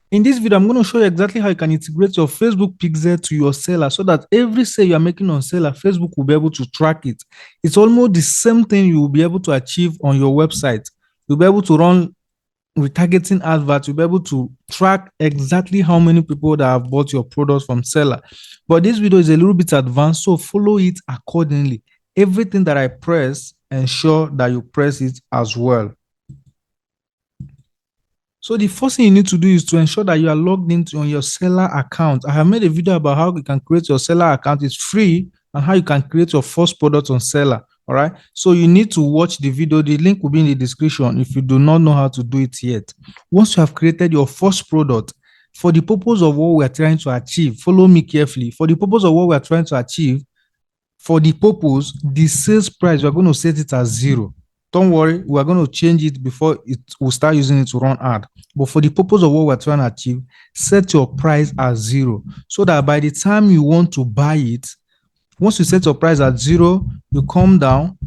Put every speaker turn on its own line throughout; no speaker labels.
In this video, I'm going to show you exactly how you can integrate your Facebook pixel to your seller so that every sale you are making on seller, Facebook will be able to track it. It's almost the same thing you will be able to achieve on your website. You'll be able to run retargeting adverts. You'll be able to track exactly how many people that have bought your products from seller. But this video is a little bit advanced, so follow it accordingly. Everything that I press, ensure that you press it as well. So the first thing you need to do is to ensure that you are logged into on your seller account. I have made a video about how you can create your seller account. It's free, and how you can create your first product on seller. All right. So you need to watch the video. The link will be in the description if you do not know how to do it yet. Once you have created your first product, for the purpose of what we are trying to achieve, follow me carefully. For the purpose of what we are trying to achieve, the sales price, we're going to set it as 0. Don't worry, we're going to change it before we'll start using it to run ad. But for the purpose of what we're trying to achieve, set your price as 0 so that by the time you want to buy it, once you set your price at 0, you come down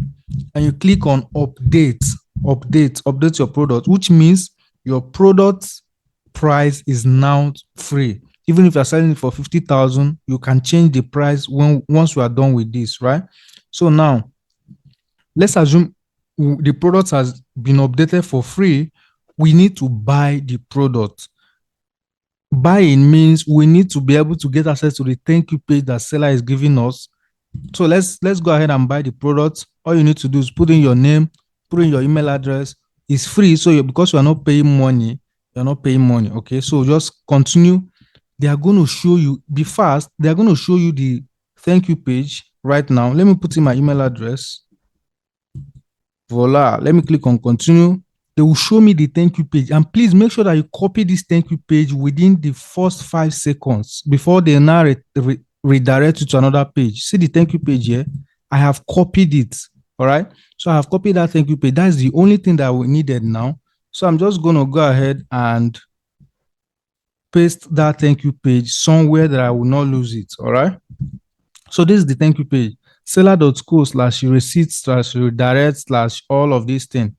and you click on update your product, which means your product price is now free. Even if you're selling it for 50,000, you can change the price once we are done with this, right? So now, let's assume the product has been updated for free. We need to buy the product. Buying means we need to be able to get access to the thank you page that seller is giving us. So let's go ahead and buy the product. All you need to do is put in your name, put in your email address. It's free, so because you are not paying money, Okay, so just continue. They are going to show you, be fast. They are going to show you the thank you page right now. Let me put in my email address. Voila. Let me click on continue. They will show me the thank you page. And please make sure that you copy this thank you page within the first 5 seconds before they now redirect you to another page. See the thank you page here? I have copied it. All right. So I have copied that thank you page. That's the only thing that we needed now. So I'm just going to go ahead and paste that thank you page somewhere that I will not lose it. All right. So this is the thank you page. Seller.co/receipt/redirect/ all of these things.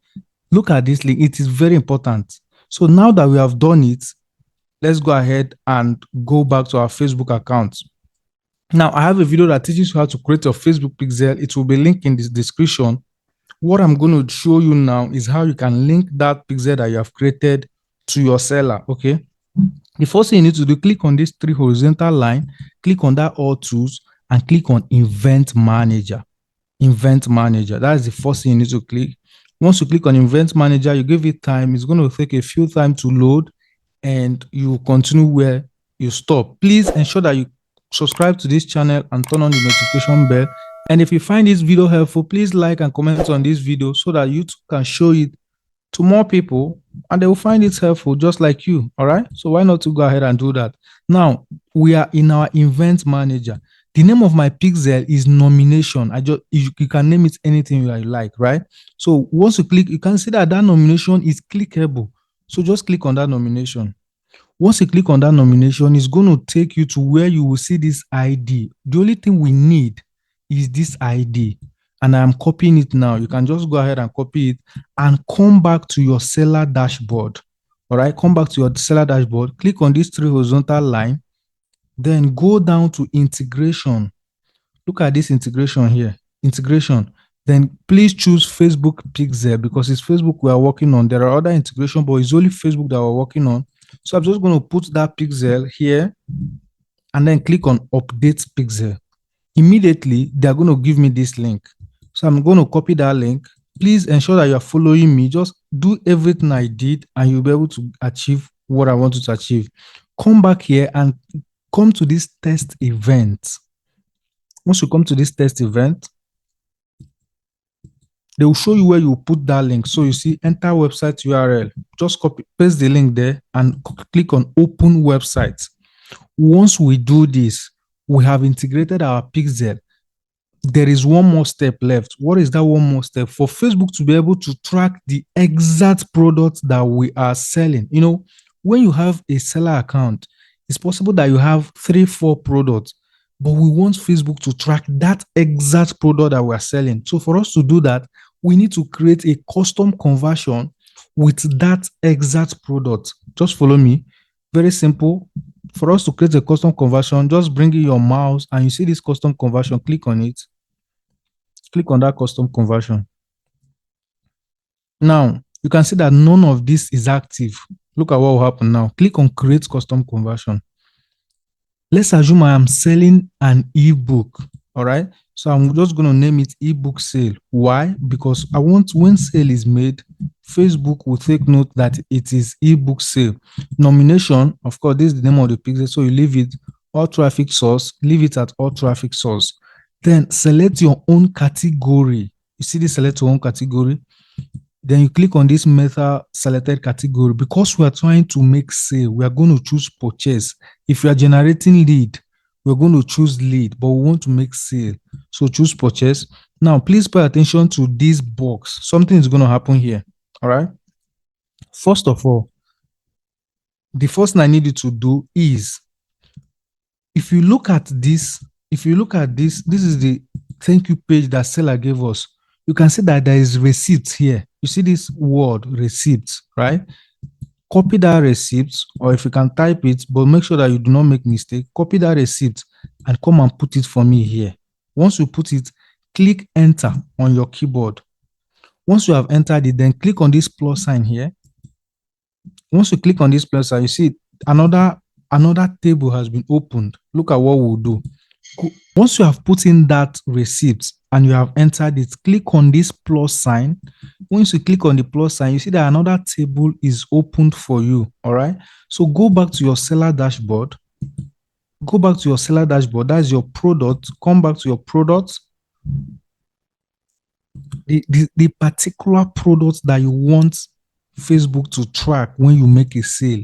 Look at this link. It is very important. So now that we have done it, let's go ahead and go back to our Facebook account. Now, I have a video that teaches you how to create your Facebook pixel. It will be linked in this description. What I'm going to show you now is how you can link that pixel that you have created to your seller. Okay. The first thing you need to do, click on this 3 horizontal line, click on that all tools, and click on Event Manager. Event Manager. That's the first thing you need to click. Once you click on Event Manager, you give it time. It's going to take a few time to load, and you continue where you stop. Please ensure that you subscribe to this channel and turn on the notification bell. And if you find this video helpful, please like and comment on this video so that YouTube can show it to more people and they will find it helpful just like you. All right. So why not to go ahead and do that? Now we are in our Event Manager. The name of my pixel is nomination. You can name it anything you like, right? So once you click, you can see that nomination is clickable. So just click on that nomination. Once you click on that nomination, it's going to take you to where you will see this ID. The only thing we need is this ID. And I'm copying it now. You can just go ahead and copy it and come back to your seller dashboard. All right, come back to your seller dashboard. Click on this 3 horizontal line. Then go down to integration. Look at this integration here. Integration. Then please choose Facebook Pixel because it's Facebook we are working on. There are other integration, but it's only Facebook that we're working on. So I'm just going to put that pixel here and then click on Update Pixel. Immediately, they're going to give me this link. So I'm going to copy that link. Please ensure that you're following me. Just do everything I did and you'll be able to achieve what I want you to achieve. Come back here and come to this test event. Once you come to this test event, they will show you where you put that link. So you see enter website URL. Just copy, paste the link there and click on open website. Once we do this, we have integrated our pixel. There is one more step left. What is that one more step? For Facebook to be able to track the exact product that we are selling. You know, when you have a seller account, it's possible that you have 3-4 products, but we want Facebook to track that exact product that we're selling. So for us to do that, we need to create a custom conversion with that exact product. Just follow me. Very simple. For us to create a custom conversion, just bring in your mouse and you see this custom conversion, click on it, click on that custom conversion. Now, you can see that none of this is active. Look at what will happen now. Click on create custom conversion. Let's assume I am selling an ebook. All right. So I'm just going to name it ebook sale. Why? Because I want when sale is made, Facebook will take note that it is ebook sale. Nomination, of course, this is the name of the pixel. So you leave it all traffic source, leave it at all traffic source. Then select your own category. You see this select your own category. Then you click on this method selected category. Because we are trying to make sale, we are going to choose purchase. If you are generating lead, we're going to choose lead, but we want to make sale. So choose purchase. Now, please pay attention to this box. Something is going to happen here. All right. First of all, the first thing I need you to do is if you look at this, this is the thank you page that seller gave us. You can see that there is receipt here. You see this word receipt, right? Copy that receipt, or if you can type it, but make sure that you do not make mistake. Copy that receipt and come and put it for me here. Once you put it, click enter on your keyboard. Once you have entered it, then click on this plus sign here. Once you click on this plus sign, you see another table has been opened. Look at what we'll do. Once you have put in that receipt and you have entered it, click on this plus sign. Once you click on the plus sign, you see that another table is opened for you. All right. So go back to your seller dashboard. Go back to your seller dashboard. That's your product. Come back to your product. The particular product that you want Facebook to track when you make a sale.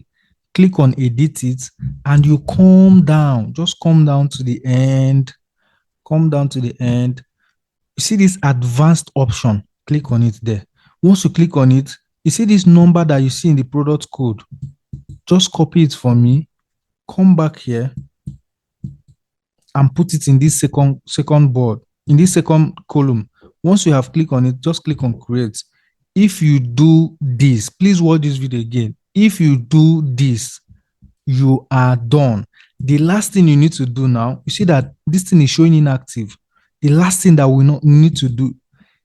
Click on edit it and you come down. Just come down to the end. Come down to the end. You see this advanced option. Click on it there. Once you click on it, you see this number that you see in the product code. Just copy it for me. Come back here and put it in this second board, in this second column. Once you have clicked on it, just click on create. If you do this, please watch this video again. If you do this, you are done. The last thing you need to do now, you see that this thing is showing inactive. The last thing that we need to do,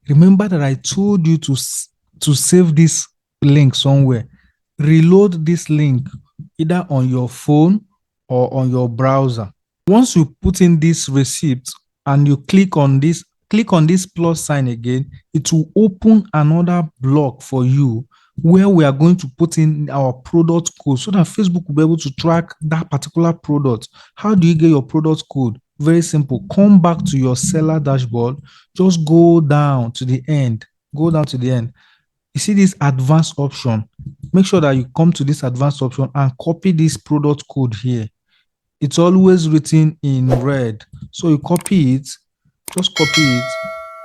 remember that I told you to save this link somewhere. Reload this link either on your phone or on your browser. Once you put in this receipt and you click on this plus sign again, it will open another block for you where we are going to put in our product code so that Facebook will be able to track that particular product. How do you get your product code? Very simple. Come back to your seller dashboard. Just go down to the end. Go down to the end. You see this advanced option. Make sure that you come to this advanced option and copy this product code here. It's always written in red. So you copy it, just copy it,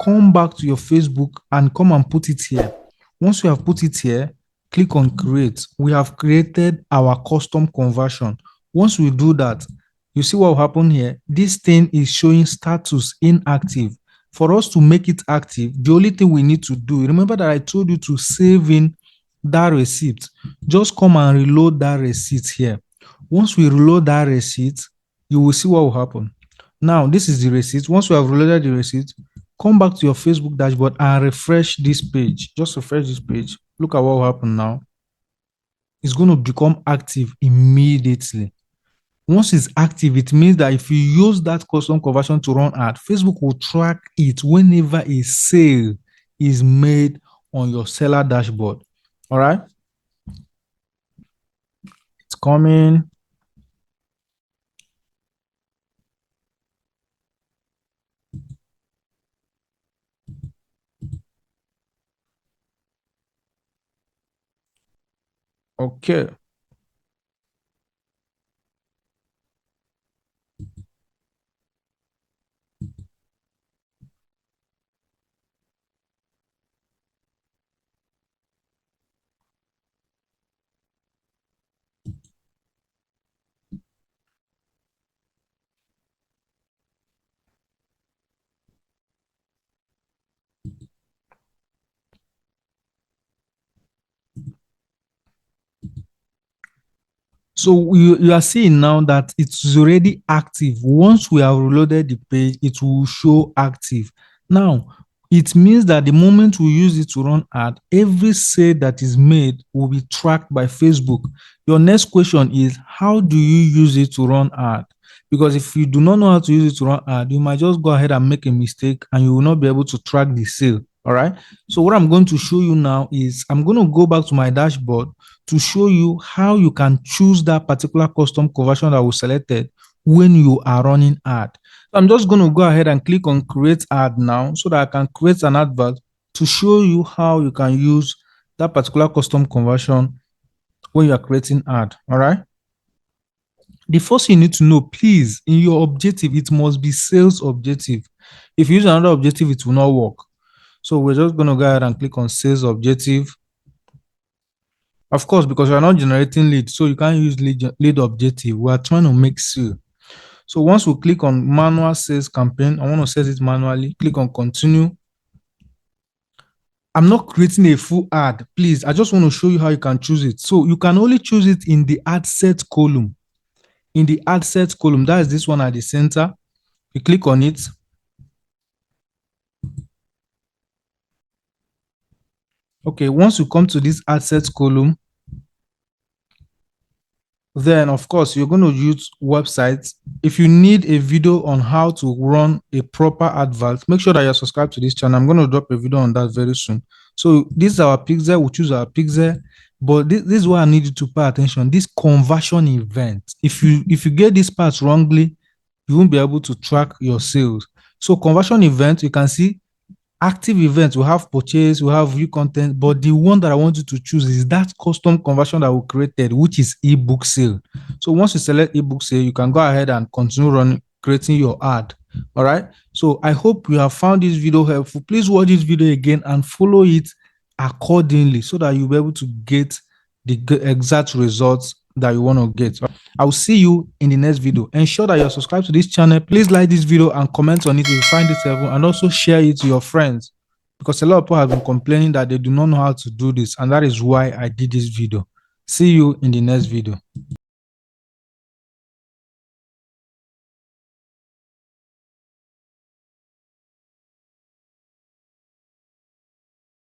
come back to your Facebook and come and put it here. Once you have put it here, click on create. We have created our custom conversion. Once we do that, you see what will happen here? This thing is showing status inactive. For us to make it active, the only thing we need to do, remember that I told you to save in that receipt. Just come and reload that receipt here. Once we reload that receipt, you will see what will happen. Now, this is the receipt. Once you have reloaded the receipt, come back to your Facebook dashboard and refresh this page. Just refresh this page. Look at what will happen now. It's going to become active immediately. Once it's active, it means that if you use that custom conversion to run ad, Facebook will track it whenever a sale is made on your seller dashboard. All right. It's coming. Okay. So you are seeing now that it's already active. Once we have reloaded the page, it will show active. Now, it means that the moment we use it to run ad, every sale that is made will be tracked by Facebook. Your next question is, how do you use it to run ad? Because if you do not know how to use it to run ad, you might just go ahead and make a mistake and you will not be able to track the sale. All right. So what I'm going to show you now is I'm going to go back to my dashboard to show you how you can choose that particular custom conversion that was selected when you are running ad. So I'm just going to go ahead and click on create ad now so that I can create an advert to show you how you can use that particular custom conversion when you are creating ad. All right. The first thing you need to know, please, in your objective, it must be sales objective. If you use another objective, it will not work. So we're just going to go ahead and click on sales objective. Of course, because we're not generating lead, so you can't use lead objective. We are trying to make sale. So once we click on manual sales campaign, I want to set it manually. Click on continue. I'm not creating a full ad. Please, I just want to show you how you can choose it. So you can only choose it in the ad set column. In the ad set column, that is this one at the center. You click on it. Okay, once you come to this ad set column, then of course you're going to use websites. If you need a video on how to run a proper advert, make sure that you're subscribed to this channel. I'm going to drop a video on that very soon. So this is our pixel. We choose our pixel, but this is why I need you to pay attention. This conversion event, if you get this part wrongly, you won't be able to track your sales. So conversion event, you can see active events. We have purchase, we have view content, but the one that I want you to choose is that custom conversion that we created, which is ebook sale. So once you select ebook sale, you can go ahead and continue running, creating your ad. All right. So I hope you have found this video helpful. Please watch this video again and follow it accordingly so that you'll be able to get the exact results that you want to get. I will see you in the next video. Ensure that you're subscribed to this channel. Please like this video and comment on it if you find it helpful, and also share it to your friends, because a lot of people have been complaining that they do not know how to do this, and that is why I did this video. See you in the next video.